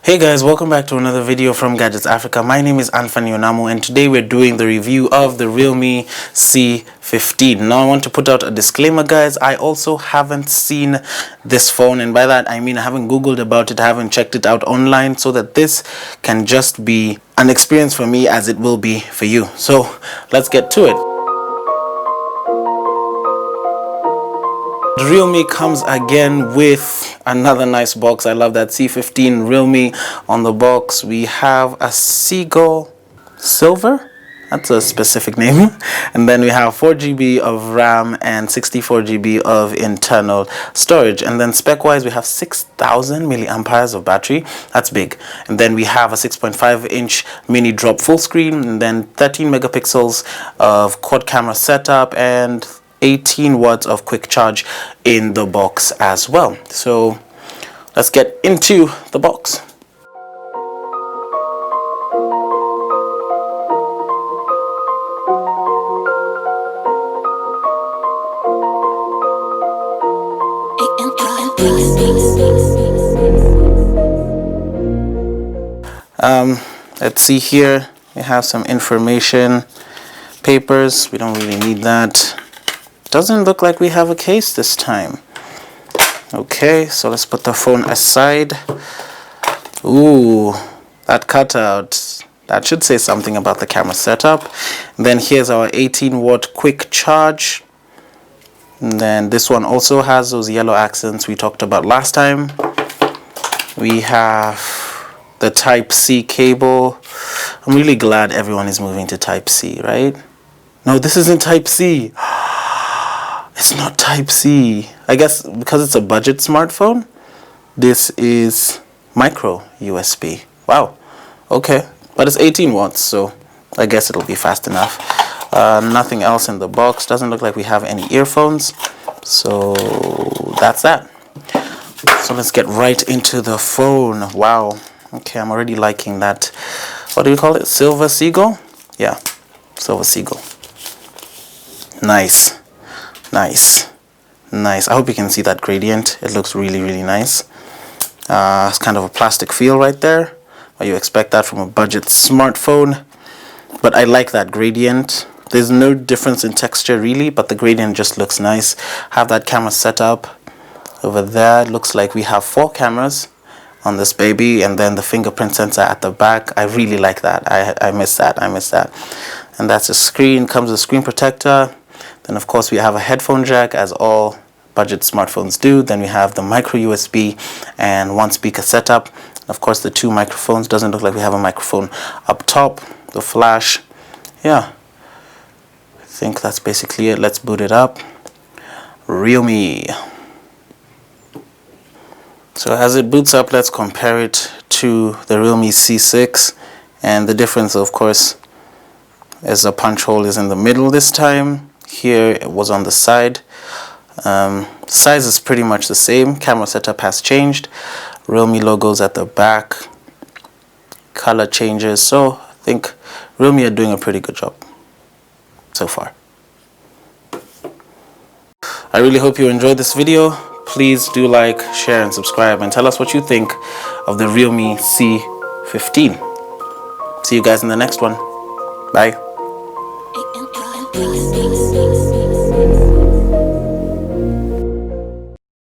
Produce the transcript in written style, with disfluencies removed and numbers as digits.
Hey guys, welcome back to another video from Gadgets Africa. My name is Anthony Onamu and today we're doing the review of the Realme C15. Now I want to put out a disclaimer, guys. I also haven't seen this phone, and by that I mean I haven't googled about it, I haven't checked it out online, so that this can just be an experience for me as it will be for you. So let's get to it. The Realme comes again with another nice box. I love that C15 Realme on the box. We have a Seagull Silver. That's a specific name. And then we have 4GB of RAM and 64GB of internal storage. And then spec-wise, we have 6,000 milliamperes of battery. That's big. And then we have a 6.5-inch mini drop full screen, and then 13 megapixels of quad camera setup, and 18 watts of quick charge in the box as well. So let's get into the box. Let's see here. We have some information, papers. We don't really need that. Doesn't look like we have a case this time. Okay, so let's put the phone aside. Ooh, that cutout. That should say something about the camera setup. And then here's our 18-watt quick charge. And then this one also has those yellow accents we talked about last time. We have the Type-C cable. I'm really glad everyone is moving to Type-C, right? No, this isn't Type-C. It's not Type-C. I guess because it's a budget smartphone, this is micro USB. Wow. Okay. But it's 18 watts, so I guess it'll be fast enough. Nothing else in the box. Doesn't look like we have any earphones. So that's that. So let's get right into the phone. Wow. Okay, I'm already liking that. What do you call it? Silver Seagull? Yeah. Silver Seagull. Nice. Nice. Nice. I hope you can see that gradient. It looks really, really nice. It's kind of a plastic feel right there. Well, you expect that from a budget smartphone. But I like that gradient. There's no difference in texture really, but the gradient just looks nice. Have that camera set up over there. It looks like we have 4 cameras on this baby, and then the fingerprint sensor at the back. I really like that. I miss that. I miss that. And that's a screen. Comes with a screen protector. Then of course we have a headphone jack, as all budget smartphones do. Then we have the micro USB and 1 speaker setup. Of course the 2 microphones. Doesn't look like we have a microphone up top. The flash. Yeah, I think that's basically it. Let's boot it up. Realme. So as it boots up, let's compare it to the Realme C6. And the difference, of course, is the punch hole is in the middle this time. Here it was on the side. Size is pretty much the same. Camera setup has changed. Realme logos at the back. Color changes. So I think Realme are doing a pretty good job so far. I really hope you enjoyed this video. Please do like, share, and subscribe, and tell us what you think of the Realme C15. See you guys in the next one. Bye.